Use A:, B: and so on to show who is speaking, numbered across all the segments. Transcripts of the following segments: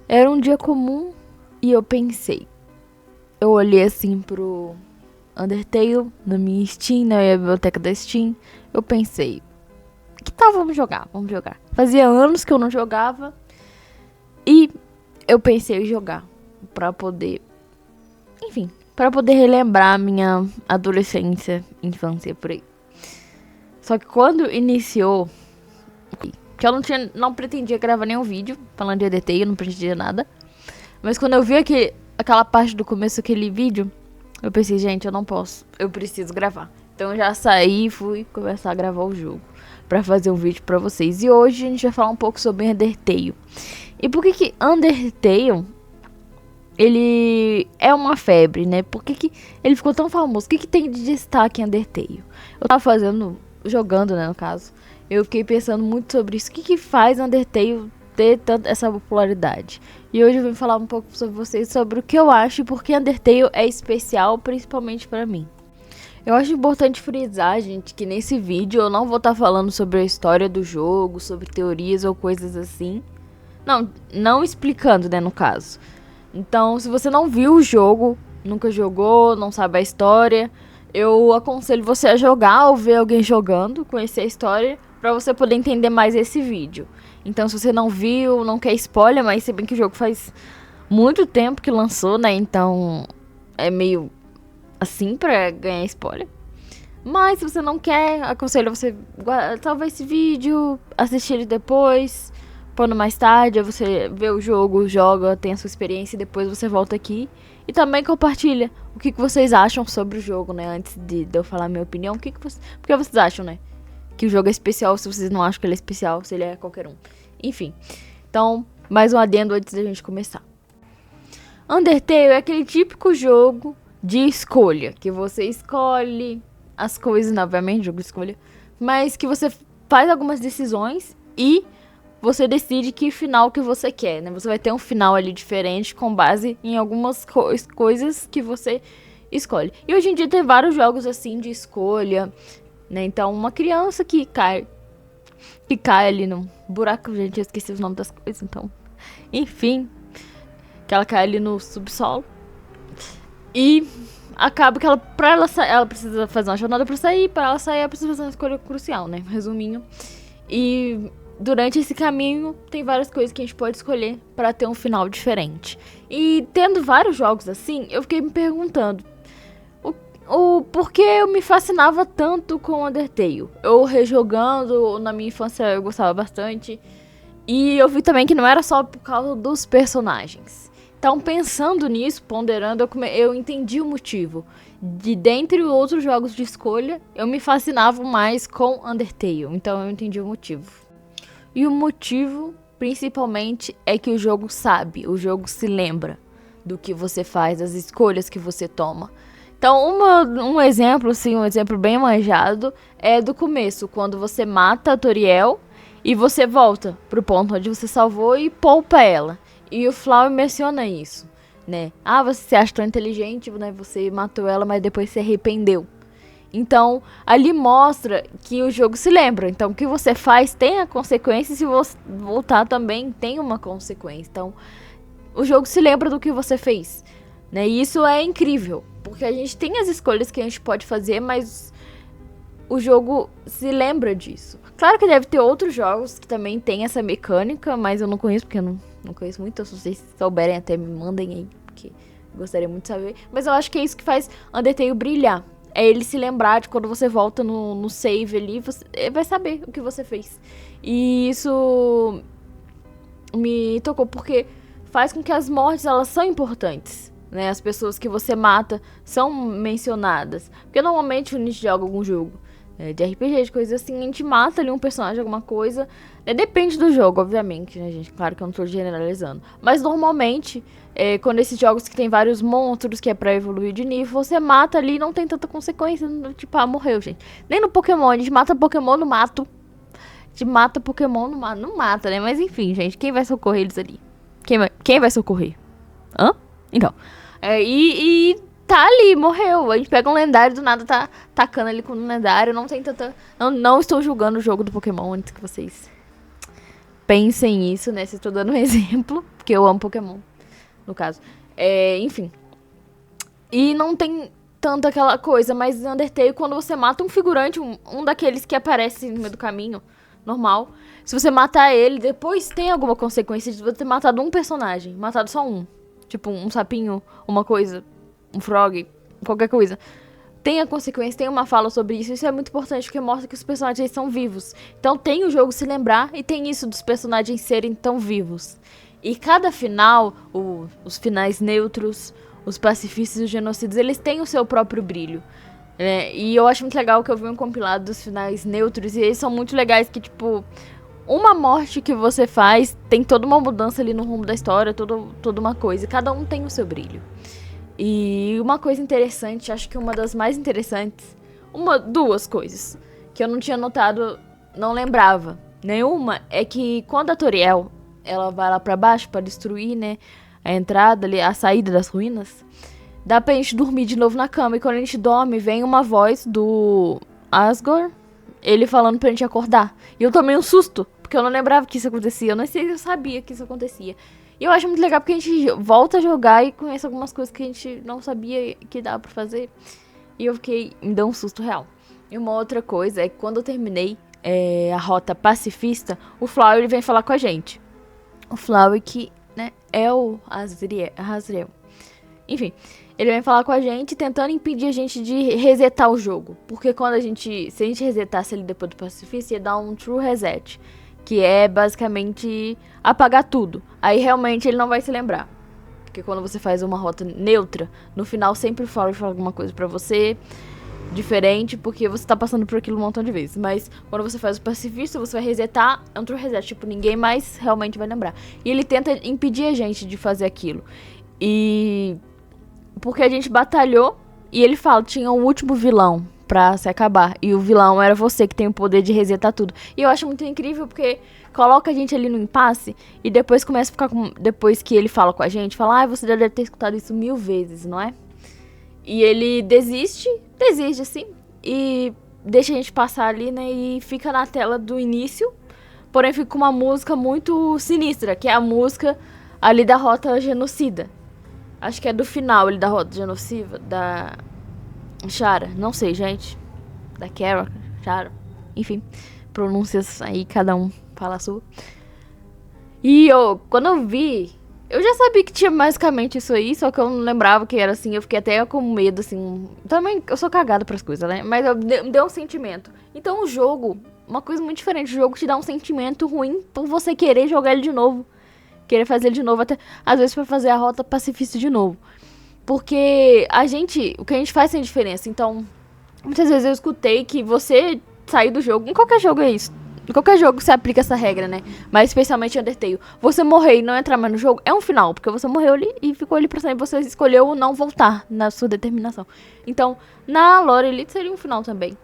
A: Era um dia comum e eu pensei. Eu olhei assim pro Undertale na minha Steam, na minha biblioteca da Steam. Eu pensei, que tal vamos jogar? Vamos jogar. Fazia anos que eu não jogava e eu pensei em jogar pra poder, enfim, pra poder relembrar a minha adolescência, infância por aí. Só que quando iniciou, que eu não pretendia gravar nenhum vídeo falando de Undertale, eu não pretendia nada. Mas quando eu vi aquela parte do começo, aquele vídeo, eu pensei, gente, eu não posso, eu preciso gravar. Então eu já saí e fui começar a gravar o jogo pra fazer um vídeo pra vocês. E hoje a gente vai falar um pouco sobre Undertale. E por que Undertale, ele é uma febre, né? Por que ele ficou tão famoso? O que tem de destaque em Undertale? Eu tava jogando, né, no caso. Eu fiquei pensando muito sobre isso. O que faz Undertale ter tanta essa popularidade? E hoje eu vim falar um pouco sobre vocês sobre o que eu acho e por que Undertale é especial, principalmente pra mim. Eu acho importante frisar, gente, que nesse vídeo eu não vou estar falando sobre a história do jogo, sobre teorias ou coisas assim. Não explicando, né, no caso. Então, se você não viu o jogo, nunca jogou, não sabe a história, eu aconselho você a jogar ou ver alguém jogando, conhecer a história, pra você poder entender mais esse vídeo. Então, se você não viu, não quer spoiler, mas se bem que o jogo faz muito tempo que lançou, né? Então, é meio assim pra ganhar spoiler. Mas se você não quer, aconselho você salvar esse vídeo, assistir ele depois, pondo mais tarde, aí você vê o jogo, joga, tem a sua experiência e depois você volta aqui. E também compartilha o que vocês acham sobre o jogo, né? Antes de eu falar a minha opinião, porque vocês acham, né? Que o jogo é especial, se vocês não acham que ele é especial, se ele é qualquer um. Enfim, então, mais um adendo antes da gente começar. Undertale é aquele típico jogo de escolha, que você escolhe as coisas, obviamente, jogo de escolha, mas que você faz algumas decisões e você decide que final que você quer, né? Você vai ter um final ali diferente com base em algumas coisas que você escolhe. E hoje em dia tem vários jogos assim de escolha, né? Então, uma criança que cai ali no buraco, gente, eu esqueci os nomes das coisas, então. Enfim, que ela cai ali no subsolo. E acaba que ela precisa fazer uma jornada pra sair. Pra ela sair, ela precisa fazer uma escolha crucial, né? Resuminho. E durante esse caminho, tem várias coisas que a gente pode escolher pra ter um final diferente. E tendo vários jogos assim, eu fiquei me perguntando o porquê eu me fascinava tanto com Undertale. Eu rejogando, na minha infância eu gostava bastante. E eu vi também que não era só por causa dos personagens. Então, pensando nisso, ponderando, eu entendi o motivo. Dentre outros jogos de escolha, eu me fascinava mais com Undertale. Então, eu entendi o motivo. E o motivo, principalmente, é que o jogo sabe, o jogo se lembra do que você faz, das escolhas que você toma. Então, um exemplo, assim, um exemplo bem manjado, é do começo, quando você mata a Toriel e você volta pro ponto onde você salvou e poupa ela. E o Flower menciona isso, né? Ah, você se acha tão inteligente, né? Você matou ela, mas depois se arrependeu. Então, ali mostra que o jogo se lembra. Então, o que você faz tem a consequência e se você voltar também tem uma consequência. Então, o jogo se lembra do que você fez, né? E isso é incrível, porque a gente tem as escolhas que a gente pode fazer, mas o jogo se lembra disso. Claro que deve ter outros jogos que também tem essa mecânica, mas eu não conheço, porque eu não conheço muito. Se vocês souberem, até me mandem aí, porque eu gostaria muito de saber. Mas eu acho que é isso que faz Undertale brilhar. É ele se lembrar de quando você volta no save ali, você vai saber o que você fez. E isso me tocou, porque faz com que as mortes, elas são importantes, né? As pessoas que você mata são mencionadas. Porque normalmente quando a gente joga algum jogo de RPG, de coisas assim, a gente mata ali um personagem, alguma coisa. Depende do jogo, obviamente, né, gente? Claro que eu não tô generalizando. Mas normalmente, quando esses jogos que tem vários monstros, que é pra evoluir de nível, você mata ali e não tem tanta consequência. Tipo, morreu, gente. Nem no Pokémon, a gente mata Pokémon no mato. A gente mata Pokémon no mato. Não mata, né? Mas enfim, gente, quem vai socorrer eles ali? Quem vai socorrer? Hã? Então. E tá ali, morreu. A gente pega um lendário, do nada tá tacando ali com um lendário. Não tem tanta. Não estou julgando o jogo do Pokémon antes que vocês pensem nisso, né? Se eu tô dando um exemplo, porque eu amo Pokémon, no caso. Enfim. E não tem tanto aquela coisa, mas em Undertale, quando você mata um figurante, um daqueles que aparece no meio do caminho, normal, se você matar ele, depois tem alguma consequência de você ter matado um personagem, matado só um. Tipo, um sapinho, uma coisa, um frog, qualquer coisa. Tem a consequência, tem uma fala sobre isso. Isso é muito importante porque mostra que os personagens são vivos. Então tem o jogo se lembrar e tem isso dos personagens serem tão vivos. E cada final, os finais neutros, os pacifistas e os genocidas, eles têm o seu próprio brilho. E eu acho muito legal que eu vi um compilado dos finais neutros e eles são muito legais que, tipo, uma morte que você faz tem toda uma mudança ali no rumo da história, toda uma coisa. E cada um tem o seu brilho. E uma coisa interessante, acho que uma das mais interessantes, duas coisas que eu não tinha notado, não lembrava. Nenhuma é que quando a Toriel, ela vai lá pra baixo pra destruir, né, a entrada ali, a saída das ruínas, dá pra gente dormir de novo na cama. E quando a gente dorme, vem uma voz do Asgore, ele falando pra gente acordar. E eu tomei um susto, porque eu não lembrava que isso acontecia. Eu não sei se eu sabia que isso acontecia. E eu acho muito legal porque a gente volta a jogar e conhece algumas coisas que a gente não sabia que dava pra fazer. E eu me deu um susto real. E uma outra coisa é que quando eu terminei a rota pacifista, o Flower ele vem falar com a gente. O Flower que, né, é o Azriel. Enfim, ele vem falar com a gente tentando impedir a gente de resetar o jogo. Porque se a gente resetasse ali depois do pacifista, ia dar um true reset. Que é basicamente apagar tudo. Aí realmente ele não vai se lembrar. Porque quando você faz uma rota neutra, no final sempre o Flower fala alguma coisa pra você diferente, porque você tá passando por aquilo um montão de vezes. Mas quando você faz o pacifista, você vai resetar, é um true reset. Tipo, ninguém mais realmente vai lembrar. E ele tenta impedir a gente de fazer aquilo. E porque a gente batalhou e ele fala, tinha um último vilão pra se acabar. E o vilão era você que tem o poder de resetar tudo. E eu acho muito incrível porque coloca a gente ali no impasse e depois começa a ficar depois que ele fala com a gente, fala, você já deve ter escutado isso 1000 vezes, não é? E ele desiste assim, e deixa a gente passar ali, né? E fica na tela do início, porém fica com uma música muito sinistra, que é a música ali da Rota Genocida. Acho que é do final ali da Rota Genocida, da Shara, não sei, gente. Da Kara, Shara, enfim, pronúncias aí, cada um fala a sua. E quando eu vi, eu já sabia que tinha basicamente isso aí, só que eu não lembrava que era assim, eu fiquei até com medo, assim. Também, eu sou cagada pras coisas, né? Mas me deu um sentimento. Então o jogo, uma coisa muito diferente, o jogo te dá um sentimento ruim por você querer jogar ele de novo. Querer fazer ele de novo, até às vezes pra fazer a rota pacifista de novo. Porque o que a gente faz tem diferença. Então, muitas vezes eu escutei que você sair do jogo, em qualquer jogo é isso. Em qualquer jogo você aplica essa regra, né? Mas especialmente em Undertale. Você morrer e não entrar mais no jogo é um final. Porque você morreu ali e ficou ali pra sempre. Você escolheu não voltar na sua determinação. Então, na Lore Elite seria um final também,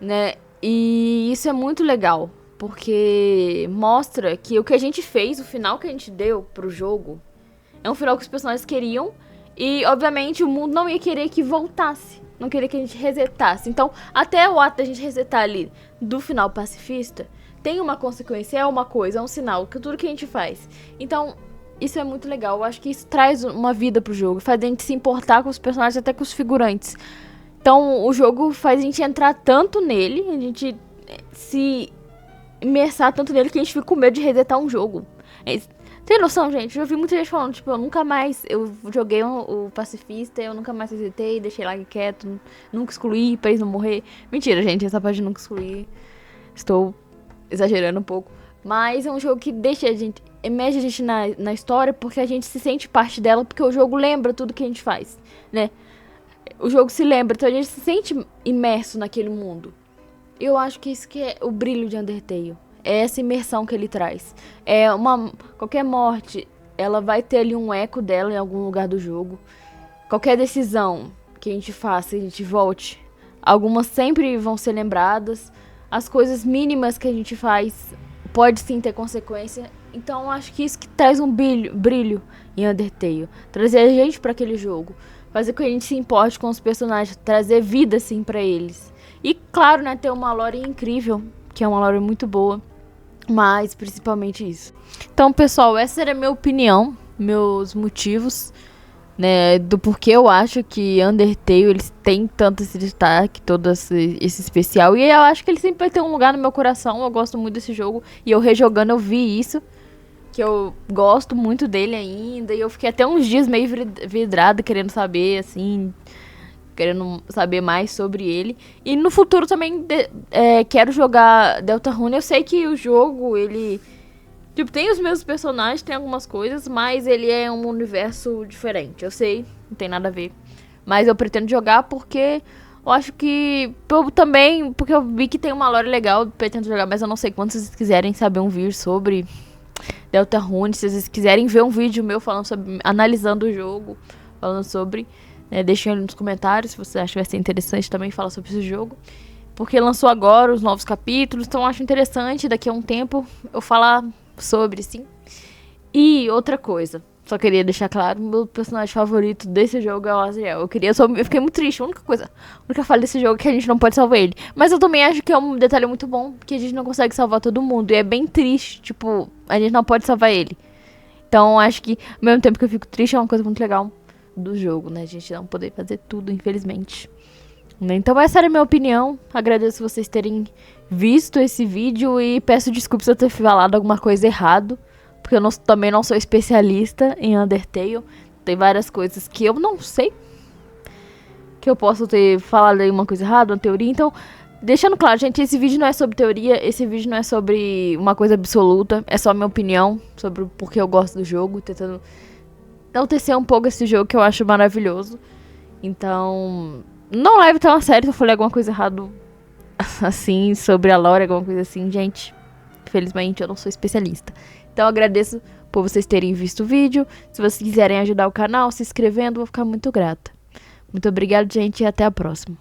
A: né? E isso é muito legal. Porque mostra que o que a gente fez, o final que a gente deu pro jogo, é um final que os personagens queriam. E, obviamente, o mundo não ia querer que voltasse. Não queria que a gente resetasse. Então, até o ato da gente resetar ali do final pacifista, tem uma consequência, é uma coisa, é um sinal, que tudo que a gente faz. Então, isso é muito legal. Eu acho que isso traz uma vida pro jogo. Faz a gente se importar com os personagens, até com os figurantes. Então, o jogo faz a gente entrar tanto nele, a gente se imersar tanto nele, que a gente fica com medo de resetar um jogo. Tem noção, gente? Eu vi muita gente falando, tipo, eu joguei o pacifista, eu nunca mais resetei, deixei lá quieto, nunca excluí pra eles não morrer. Mentira, gente, essa parte de nunca excluir, estou exagerando um pouco. Mas é um jogo que deixa a gente, emerge a gente na história, porque a gente se sente parte dela, porque o jogo lembra tudo que a gente faz, né? O jogo se lembra, então a gente se sente imerso naquele mundo. Eu acho que isso que é o brilho de Undertale. É essa imersão que ele traz. Qualquer morte, ela vai ter ali um eco dela em algum lugar do jogo. Qualquer decisão que a gente faça, a gente volte, algumas sempre vão ser lembradas. As coisas mínimas que a gente faz pode sim ter consequência. Então acho que isso que traz um brilho em Undertale. Trazer a gente para aquele jogo. Fazer com que a gente se importe com os personagens. Trazer vida assim para eles. E claro, né, ter uma lore incrível. Que é uma lore muito boa. Mas principalmente isso. Então, pessoal, essa era a minha opinião, meus motivos, né, do porquê eu acho que Undertale eles têm tanto esse destaque, todo esse especial. E eu acho que ele sempre vai ter um lugar no meu coração. Eu gosto muito desse jogo. E eu rejogando eu vi isso. Que eu gosto muito dele ainda. E eu fiquei até uns dias meio vidrada, querendo saber, assim. Querendo saber mais sobre ele. E no futuro também quero jogar Deltarune. Eu sei que o jogo, ele... Tipo, tem os mesmos personagens, tem algumas coisas, mas ele é um universo diferente. Eu sei, não tem nada a ver. Mas eu pretendo jogar porque eu acho que... também, porque eu vi que tem uma lore legal, eu pretendo jogar, mas eu não sei quando vocês quiserem saber um vídeo sobre Deltarune. Se vocês quiserem ver um vídeo meu falando sobre... analisando o jogo, falando sobre... deixem aí nos comentários se você acha que vai ser interessante também falar sobre esse jogo. Porque lançou agora os novos capítulos, então eu acho interessante daqui a um tempo eu falar sobre, sim. E outra coisa, só queria deixar claro, meu personagem favorito desse jogo é o Azrael. Eu fiquei muito triste, a única falha desse jogo é que a gente não pode salvar ele. Mas eu também acho que é um detalhe muito bom, porque a gente não consegue salvar todo mundo. E é bem triste, tipo, a gente não pode salvar ele. Então acho que, ao mesmo tempo que eu fico triste, é uma coisa muito legal do jogo, né? A gente não poder fazer tudo, infelizmente. Então essa era a minha opinião. Agradeço vocês terem visto esse vídeo e peço desculpas se eu ter falado alguma coisa errado, porque eu também não sou especialista em Undertale. Tem várias coisas que eu não sei, que eu posso ter falado aí uma coisa errada, uma teoria. Então, deixando claro, gente, esse vídeo não é sobre teoria, esse vídeo não é sobre uma coisa absoluta, é só a minha opinião sobre porque eu gosto do jogo, tentando enaltecer um pouco esse jogo que eu acho maravilhoso. Então, não leve tão a sério se eu falei alguma coisa errada assim, sobre a lore, alguma coisa assim, gente. Infelizmente, eu não sou especialista. Então, eu agradeço por vocês terem visto o vídeo. Se vocês quiserem ajudar o canal, se inscrevendo, vou ficar muito grata. Muito obrigada, gente, e até a próxima.